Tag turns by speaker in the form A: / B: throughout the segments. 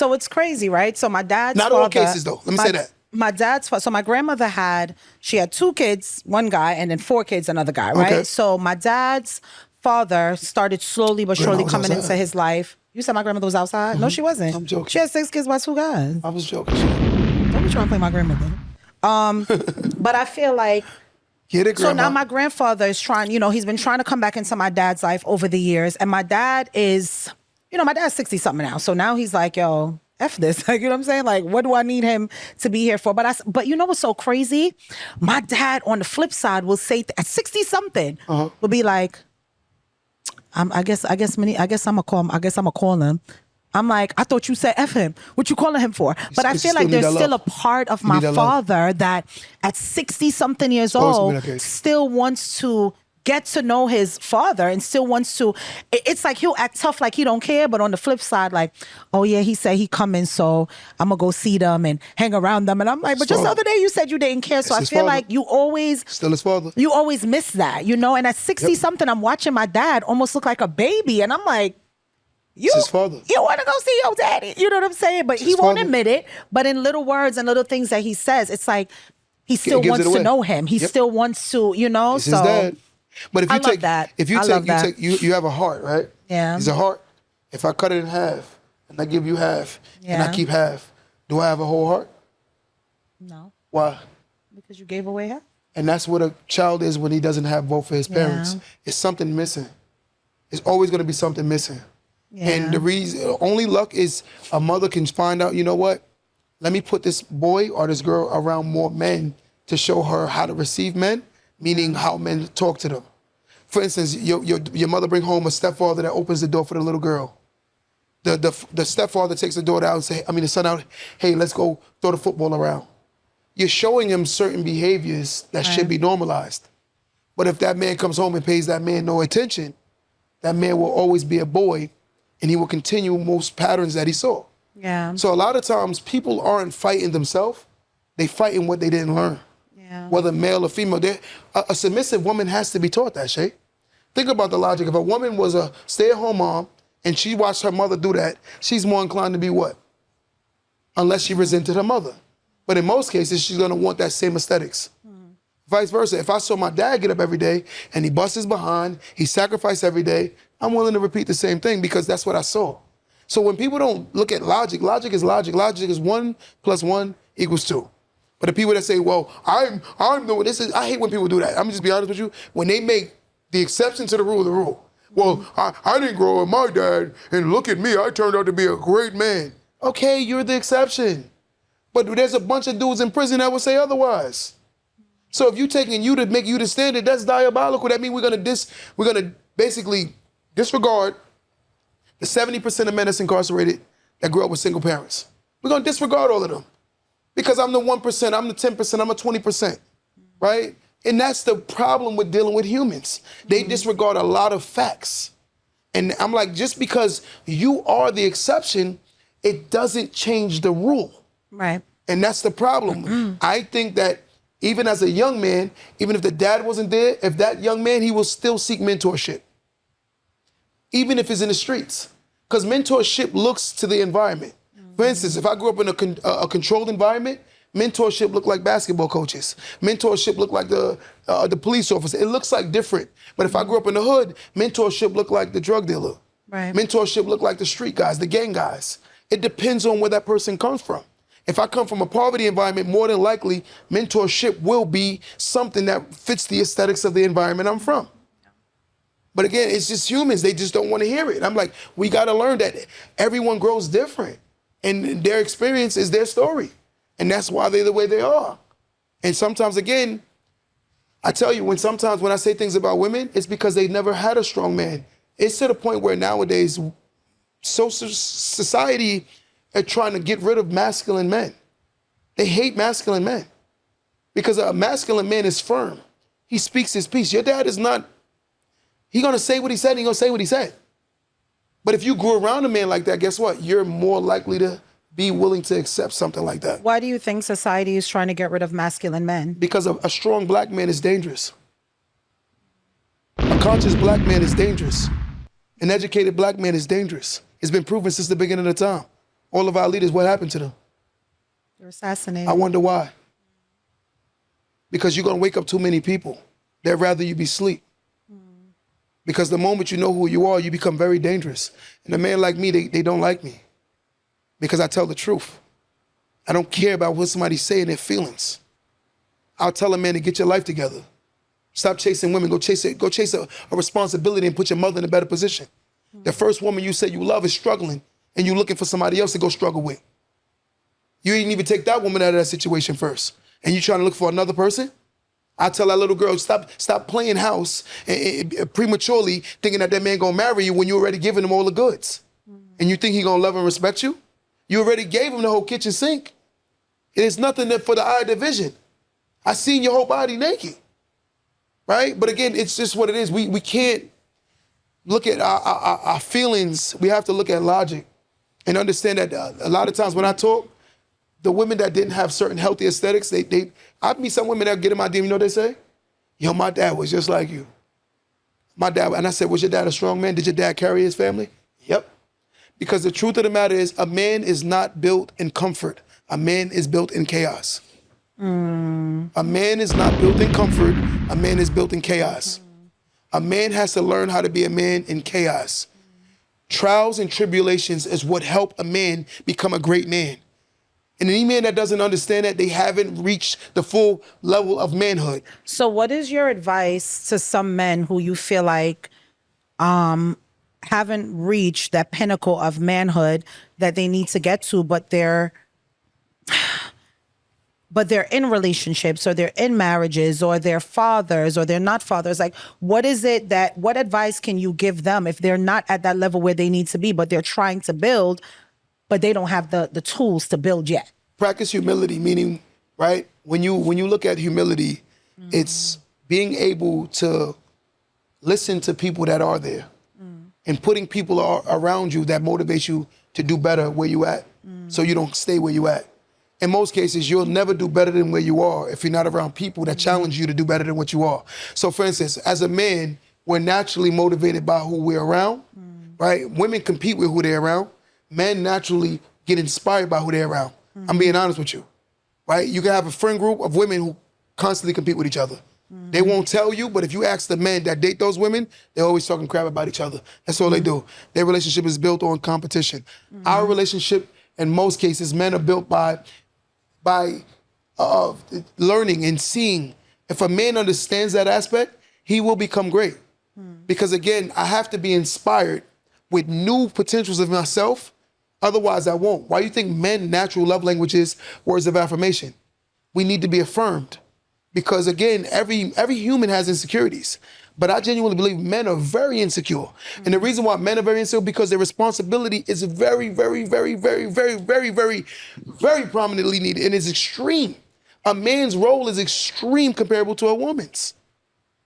A: So it's crazy, right? So my dad's
B: Not
A: father,
B: all cases, though. Let me say that.
A: My dad's father, so my grandmother she had 2 kids, one guy, and then 4 kids, another guy, right?
B: Okay.
A: So my dad's father started slowly but surely coming into his life. You said my grandmother was outside? No, she wasn't.
B: I'm joking.
A: She had 6 kids by 2 guys.
B: I was joking.
A: Don't be trying to play my grandmother. But I feel like,
B: Get it, Grandma.
A: so now my grandfather is trying, he's been trying to come back into my dad's life over the years. And my dad is, my dad's 60 something now. So now he's like, yo, F this. Like, you know what I'm saying? Like, what do I need him to be here for? But you know what's so crazy? My dad on the flip side will say at 60 something will be like, I guess I'm gonna call him. I'm like, I thought you said F him. What you calling him for? But I feel like there's still a part of my father that at 60 something years old still wants to get to know his father and still wants to, it's like he'll act tough like he don't care, but on the flip side, like, oh yeah, he said he coming, so I'm gonna go see them and hang around them. And I'm like, but just the other day you said you didn't care. So I feel like you always,
B: still his father.
A: You always miss that, And at 60 something, I'm watching my dad almost look like a baby. And I'm like, you want to go see your daddy. You know what I'm saying? But he won't admit it. But in little words and little things that he says, it's like he still wants to know him. He still wants to,
B: It's his dad. But if you take
A: that,
B: if you have a heart, right?
A: Yeah.
B: It's a heart. If I cut it in half and I give you half and I keep half, do I have a whole heart?
A: No.
B: Why?
A: Because you gave away half.
B: And that's what a child is when he doesn't have both of his parents. It's something missing. It's always going to be something missing. Yeah. And the reason, only luck is a mother can find out, you know what? Let me put this boy or this girl around more men to show her how to receive men, meaning how men talk to them. For instance, your mother bring home a stepfather that opens the door for the little girl. The stepfather takes the daughter out and the son out, hey, let's go throw the football around. You're showing him certain behaviors that should be normalized. But if that man comes home and pays that man no attention, that man will always be a boy and he will continue most patterns that he saw.
A: Yeah.
B: So a lot of times people aren't fighting themselves, they fighting what they didn't learn. Yeah. Whether male or female, a submissive woman has to be taught that, Shay. Think about the logic. If a woman was a stay-at-home mom and she watched her mother do that, she's more inclined to be what? Unless she resented her mother. But in most cases, she's gonna want that same aesthetics. Vice versa. If I saw my dad get up every day and he busts his behind, he sacrificed every day, I'm willing to repeat the same thing because that's what I saw. So when people don't look at logic, logic is logic. Logic is 1 + 1 = 2. But the people that say, well, I'm doing this, I hate when people do that. I'm just be honest with you. When they make the exception to the rule the rule. Well, I didn't grow up with my dad, and look at me, I turned out to be a great man. Okay, you're the exception. But there's a bunch of dudes in prison that would say otherwise. So if you're taking you to make you the standard, that's diabolical. That means we're gonna basically disregard the 70% of men that's incarcerated that grew up with single parents. We're gonna disregard all of them. Because I'm the 1%, I'm the 10%, I'm the 20%, right? And that's the problem with dealing with humans. They disregard a lot of facts. And I'm like, just because you are the exception, it doesn't change the rule.
A: Right.
B: And that's the problem. I think that even as a young man, even if the dad wasn't there, if that young man, he will still seek mentorship. Even if it's in the streets. Because mentorship looks to the environment. For instance, if I grew up in a controlled environment, mentorship looked like basketball coaches. Mentorship looked like the police officer. It looks like different. But if I grew up in the hood, mentorship looked like the drug dealer.
A: Right.
B: Mentorship looked like the street guys, the gang guys. It depends on where that person comes from. If I come from a poverty environment, more than likely, mentorship will be something that fits the aesthetics of the environment I'm from. But again, it's just humans. They just don't want to hear it. I'm like, we got to learn that everyone grows different. And their experience is their story. And that's why they're the way they are. And sometimes, again, I tell you, when I say things about women, it's because they never had a strong man. It's to the point where nowadays, society are trying to get rid of masculine men. They hate masculine men. Because a masculine man is firm. He speaks his piece. Your dad is not, he's going to say what he said, he's going to say what he said. But if you grew around a man like that, guess what? You're more likely to be willing to accept something like that.
A: Why do you think society is trying to get rid of masculine men?
B: Because a strong black man is dangerous. A conscious black man is dangerous. An educated black man is dangerous. It's been proven since the beginning of time. All of our leaders, what happened to them?
A: They're assassinated.
B: I wonder why. Because you're going to wake up too many people. They'd rather you be asleep. Because the moment you know who you are, you become very dangerous. And a man like me, they don't like me. Because I tell the truth. I don't care about what somebody's saying, their feelings. I'll tell a man to get your life together. Stop chasing women. Go chase a responsibility and put your mother in a better position. The first woman you say you love is struggling, and you're looking for somebody else to go struggle with. You didn't even take that woman out of that situation first. And you trying to look for another person? I tell that little girl, stop playing house and prematurely thinking that man gonna marry you when you already giving him all the goods. And you think he gonna love and respect you? You already gave him the whole kitchen sink. It is nothing that for the eye of the vision. I seen your whole body naked, right? But again, it's just what it is. We can't look at our feelings. We have to look at logic and understand that a lot of times when I talk, the women that didn't have certain healthy aesthetics, I meet some women that get in my DM, you know what they say? Yo, my dad was just like you. My dad, and I said, was your dad a strong man? Did your dad carry his family? Yep. Because the truth of the matter is, a man is not built in comfort. A man is built in chaos. A man is not built in comfort. A man is built in chaos. A man has to learn how to be a man in chaos. Trials and tribulations is what help a man become a great man. And any man that doesn't understand that, they haven't reached the full level of manhood.
A: So what is your advice to some men who you feel like haven't reached that pinnacle of manhood that they need to get to, but they're in relationships, or they're in marriages, or they're fathers, or they're not fathers? Like, what advice can you give them if they're not at that level where they need to be, but they're trying to build, but they don't have the tools to build yet?
B: Practice humility, meaning, right? When you look at humility, it's being able to listen to people that are there and putting people around you that motivate you to do better where you at, so you don't stay where you at. In most cases, you'll never do better than where you are if you're not around people that challenge you to do better than what you are. So for instance, as a man, we're naturally motivated by who we're around, right? Women compete with who they're around. Men naturally get inspired by who they're around. I'm being honest with you, right? You can have a friend group of women who constantly compete with each other. They won't tell you, but if you ask the men that date those women, they're always talking crap about each other. That's all they do. Their relationship is built on competition. Our relationship, in most cases, men are built by learning and seeing. If a man understands that aspect, he will become great. Because again, I have to be inspired with new potentials of myself. Otherwise, I won't. Why do you think men natural love language is words of affirmation? We need to be affirmed. Because again, every human has insecurities. But I genuinely believe men are very insecure. And the reason why men are very insecure, because their responsibility is very, very, very, very, very, very, very, very prominently needed, and is extreme. A man's role is extreme comparable to a woman's.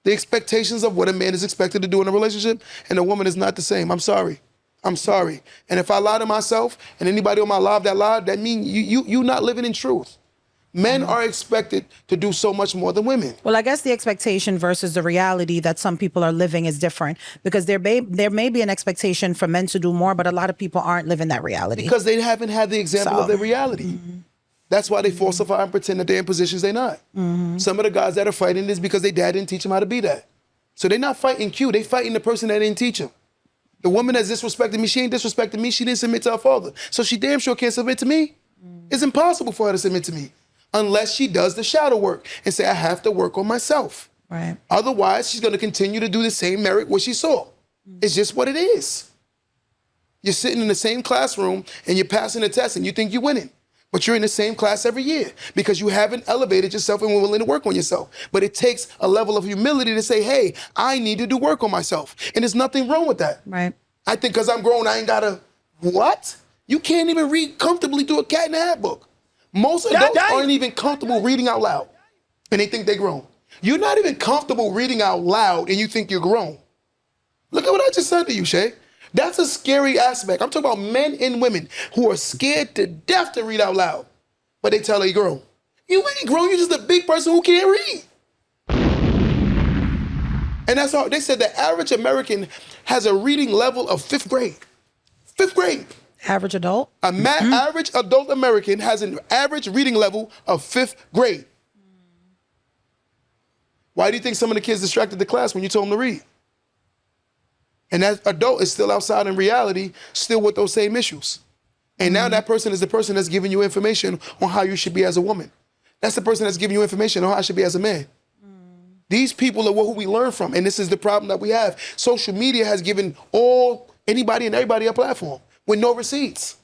B: The expectations of what a man is expected to do in a relationship and a woman is not the same. I'm sorry. And if I lie to myself and anybody on my live that lied, that means you not living in truth. Men are expected to do so much more than women.
A: Well, I guess the expectation versus the reality that some people are living is different, because there may be an expectation for men to do more, but a lot of people aren't living that reality.
B: Because they haven't had the example of their reality. That's why they falsify and pretend that they're in positions they're not. Some of the guys that are fighting is because their dad didn't teach them how to be that. So they're not fighting Q, they fighting the person that didn't teach them. The woman that's disrespecting me, she ain't disrespecting me, she didn't submit to her father. So she damn sure can't submit to me. It's impossible for her to submit to me. Unless she does the shadow work and say, I have to work on myself.
A: Right.
B: Otherwise, she's going to continue to do the same merit what she saw. It's just what it is. You're sitting in the same classroom and you're passing a test and you think you're winning. But you're in the same class every year because you haven't elevated yourself and were willing to work on yourself. But it takes a level of humility to say, hey, I need to do work on myself. And there's nothing wrong with that.
A: Right.
B: I think because I'm grown, I ain't got to, what? You can't even read comfortably through a Cat in the Hat book. Most adults aren't even comfortable reading out loud, and they think they're grown. You're not even comfortable reading out loud, and you think you're grown. Look at what I just said to you, Shay. That's a scary aspect. I'm talking about men and women who are scared to death to read out loud, but they tell they grown. You ain't grown, you're just a big person who can't read. And that's all. They said the average American has a reading level of 5th grade. 5th grade.
A: Average adult?
B: Average adult American has an average reading level of 5th grade. Why do you think some of the kids distracted the class when you told them to read? And that adult is still outside in reality, still with those same issues. And now that person is the person that's giving you information on how you should be as a woman. That's the person that's giving you information on how I should be as a man. These people are who we learn from, and this is the problem that we have. Social media has given anybody and everybody a platform with no receipts.